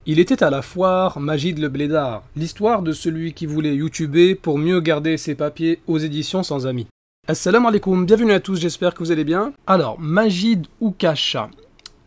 Il était à la foire Majid le Blédard, l'histoire de celui qui voulait youtuber pour mieux garder ses papiers aux éditions Sans Amis. Assalamu alaikum, bienvenue à tous, j'espère que vous allez bien. Alors, Majid Oukacha,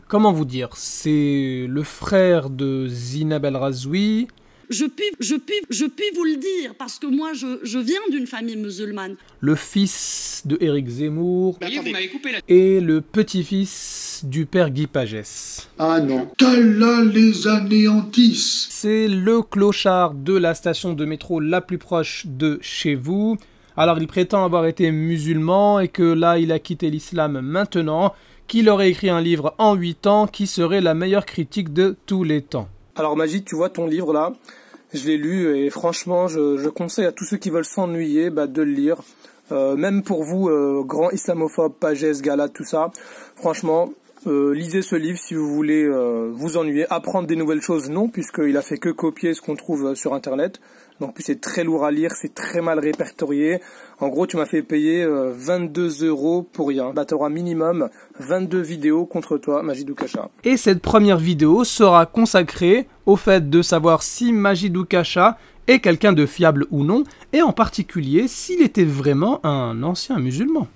comment vous dire, c'est le frère de Zineb El Razoui. Je puis vous le dire, parce que moi, je viens d'une famille musulmane. Le fils de Éric Zemmour. Attendez, vous m'avez coupé la... Et le petit-fils du père Guy Pagès. Ah non, qu'Allah les anéantisse. C'est le clochard de la station de métro la plus proche de chez vous. Alors il prétend avoir été musulman et que là il a quitté l'islam maintenant, qu'il aurait écrit un livre en 8 ans qui serait la meilleure critique de tous les temps. Alors Majid, tu vois ton livre là, je l'ai lu et franchement je conseille à tous ceux qui veulent s'ennuyer de le lire. Même pour vous, grands islamophobes, Pagès, Galate, tout ça, franchement, lisez ce livre si vous voulez vous ennuyer, apprendre des nouvelles choses, non, puisqu'il a fait que copier ce qu'on trouve sur internet. Donc plus c'est très lourd à lire, c'est très mal répertorié. En gros, tu m'as fait payer 22 € pour rien. Bah, tu auras minimum 22 vidéos contre toi, Majid Oukacha. Et cette première vidéo sera consacrée au fait de savoir si Majid Oukacha est quelqu'un de fiable ou non, et en particulier s'il était vraiment un ancien musulman.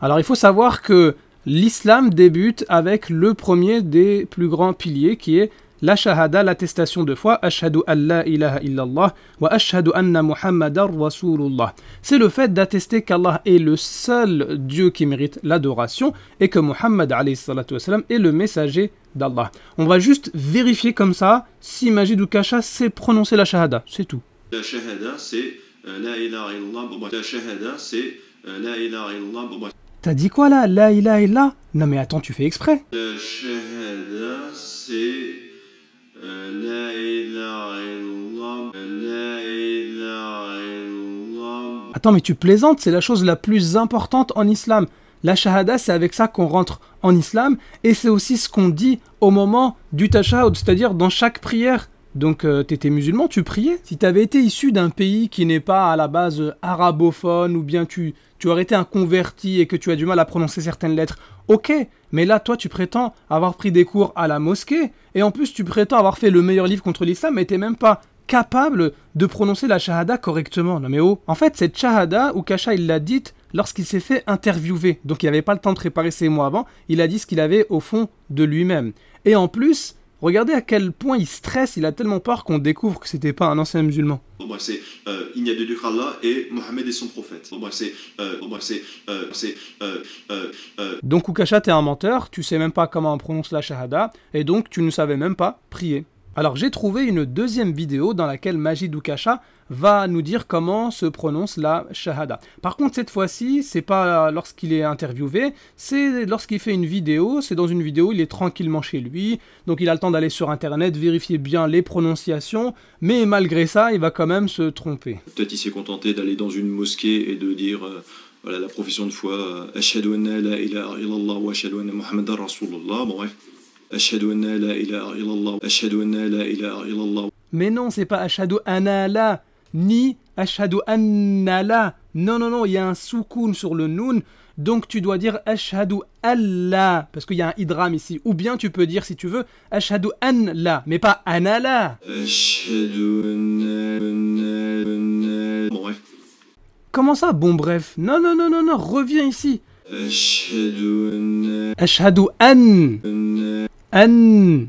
Alors il faut savoir que l'islam débute avec le premier des plus grands piliers qui est la shahada, l'attestation de foi, ashhadu an la ilaha illallah wa ashhadu anna muhammadar rasulullah. C'est le fait d'attester qu'Allah est le seul Dieu qui mérite l'adoration et que Muhammad alayhi salatu wassalam est le messager d'Allah. On va juste vérifier comme ça si Majid Oukacha sait prononcer la shahada, c'est tout. La shahada c'est la ilaha illallah. La shahada c'est la ilaha illallah. T'as dit quoi là? La ilaha illallah? Non mais attends, tu fais exprès. La shahada c'est la ilaha illallah. La ilaha illallah. Attends mais tu plaisantes, c'est la chose la plus importante en islam. La shahada, c'est avec ça qu'on rentre en islam et c'est aussi ce qu'on dit au moment du tashahhud, c'est-à-dire dans chaque prière. Donc t'étais musulman, tu priais. Si t'avais été issu d'un pays qui n'est pas à la base arabophone ou bien tu aurais été un converti et que tu as du mal à prononcer certaines lettres, ok. Mais là, toi, tu prétends avoir pris des cours à la mosquée et en plus, tu prétends avoir fait le meilleur livre contre l'islam mais t'es même pas capable de prononcer la shahada correctement. Non mais oh. En fait, cette shahada, Oukacha, il l'a dite lorsqu'il s'est fait interviewer. Donc il n'avait pas le temps de préparer ses mots avant. Il a dit ce qu'il avait au fond de lui-même. Et en plus, regardez à quel point il stresse, il a tellement peur qu'on découvre que c'était pas un ancien musulman. C'est il n'y a de Dieu qu'Allah et Mohammed est son prophète. Donc Oukacha, t'es un menteur, tu sais même pas comment on prononce la shahada, et donc tu ne savais même pas prier. Alors j'ai trouvé une deuxième vidéo dans laquelle Majid Oukacha va nous dire comment se prononce la shahada. Par contre cette fois-ci, c'est pas lorsqu'il est interviewé, c'est lorsqu'il fait une vidéo, c'est dans une vidéo, il est tranquillement chez lui, donc il a le temps d'aller sur internet, vérifier bien les prononciations, mais malgré ça, il va quand même se tromper. Peut-être il s'est contenté d'aller dans une mosquée et de dire voilà la profession de foi, ashhadu anna la ilaha illallah wa ashhadu anna muhammadar rasulullah. Bon bref. Ashhadu anna la ilaha illallah. Ashhadu anna la ilaha illallah. Mais non, c'est pas ashhadu anna la, ni ashhadu anna la. Non, non, non, il y a un soukoun sur le noun, donc tu dois dire ashhadu alla, parce qu'il y a un idram ici. Ou bien tu peux dire, si tu veux, ashhadu an la, mais pas anna la. Ashhadu anna. Bon bref. Comment ça, bon bref? Non, non, non, non, non, reviens ici. Ashhadu an. An.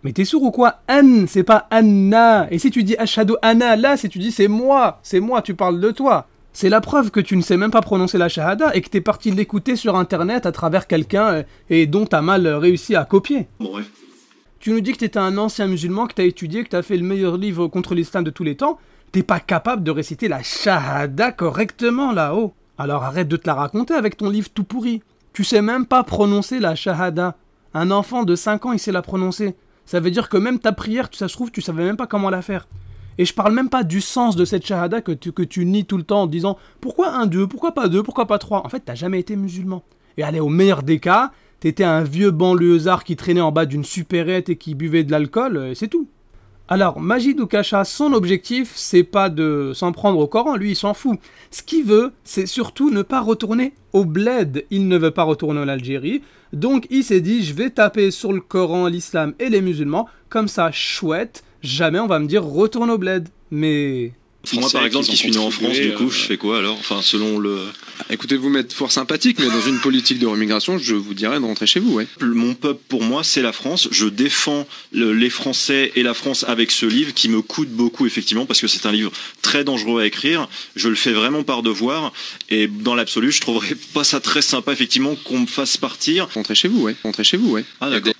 Mais t'es sourd ou quoi? An, c'est pas Anna. Et si tu dis ashhadu anna là, si tu dis c'est moi, tu parles de toi. C'est la preuve que tu ne sais même pas prononcer la shahada et que t'es parti l'écouter sur internet à travers quelqu'un et dont t'as mal réussi à copier. Bon bref. Tu nous dis que t'étais un ancien musulman, que t'as étudié, que t'as fait le meilleur livre contre l'islam de tous les temps. T'es pas capable de réciter la shahada correctement là-haut. Alors arrête de te la raconter avec ton livre tout pourri. Tu sais même pas prononcer la shahada. Un enfant de 5 ans, il sait la prononcer. Ça veut dire que même ta prière, ça se trouve, tu savais même pas comment la faire. Et je parle même pas du sens de cette shahada que tu nies tout le temps en disant « Pourquoi un Dieu? Pourquoi pas deux? Pourquoi pas trois ?» En fait, t'as jamais été musulman. Et allez, au meilleur des cas, t'étais un vieux banlieusard qui traînait en bas d'une supérette et qui buvait de l'alcool, et c'est tout. Alors, Majid Oukacha, son objectif, c'est pas de s'en prendre au Coran, lui il s'en fout. Ce qu'il veut, c'est surtout ne pas retourner au bled. Il ne veut pas retourner en Algérie, donc il s'est dit, je vais taper sur le Coran, l'islam et les musulmans, comme ça, chouette, jamais on va me dire retourne au bled. Mais... Moi par exemple qui suis né en France, du coup je fais quoi alors? Enfin selon le... Écoutez, vous m'êtes fort sympathique, mais dans une politique de remigration, je vous dirais de rentrer chez vous, ouais. Mon peuple pour moi c'est la France, je défends les Français et la France avec ce livre qui me coûte beaucoup effectivement parce que c'est un livre très dangereux à écrire, je le fais vraiment par devoir et dans l'absolu je trouverais pas ça très sympa effectivement qu'on me fasse partir. Rentrez chez vous, ouais. Rentrez chez vous, ouais. Ah d'accord.